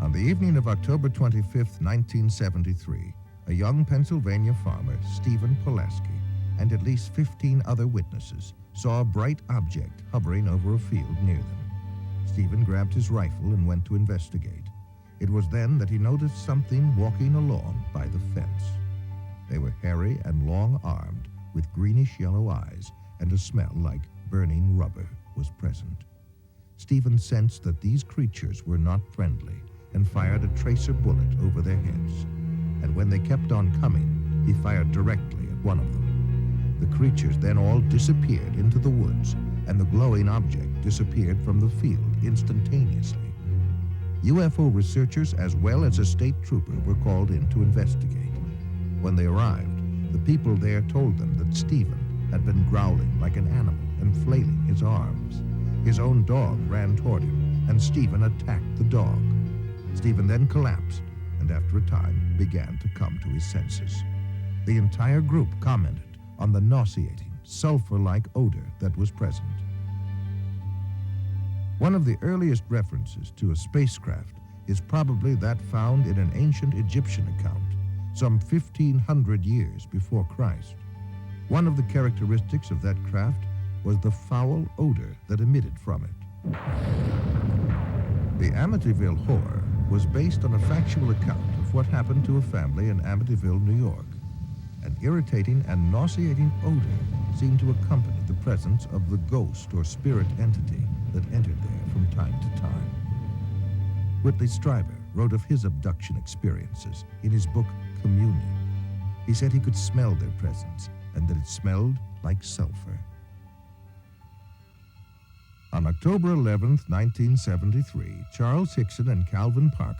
On the evening of October 25, 1973, a young Pennsylvania farmer, Stephen Pulaski, and at least 15 other witnesses saw a bright object hovering over a field near them. Stephen grabbed his rifle and went to investigate. It was then that he noticed something walking along by the fence. They were hairy and long-armed, with greenish-yellow eyes, and a smell like burning rubber was present. Stephen sensed that these creatures were not friendly and fired a tracer bullet over their heads. And when they kept on coming, he fired directly at one of them. The creatures then all disappeared into the woods, and the glowing object disappeared from the field instantaneously. UFO researchers as well as a state trooper were called in to investigate. When they arrived, the people there told them that Stephen had been growling like an animal and flailing his arms. His own dog ran toward him, and Stephen attacked the dog. Stephen then collapsed, and after a time began to come to his senses. The entire group commented on the nauseating, sulfur-like odor that was present. One of the earliest references to a spacecraft is probably that found in an ancient Egyptian account, some 1,500 years before Christ. One of the characteristics of that craft was the foul odor that emitted from it. The Amityville Horror was based on a factual account of what happened to a family in Amityville, New York. An irritating and nauseating odor seemed to accompany the presence of the ghost or spirit entity that entered there from time to time. Whitley Strieber wrote of his abduction experiences in his book, Communion. He said he could smell their presence and that it smelled like sulfur. On October 11, 1973, Charles Hickson and Calvin Parker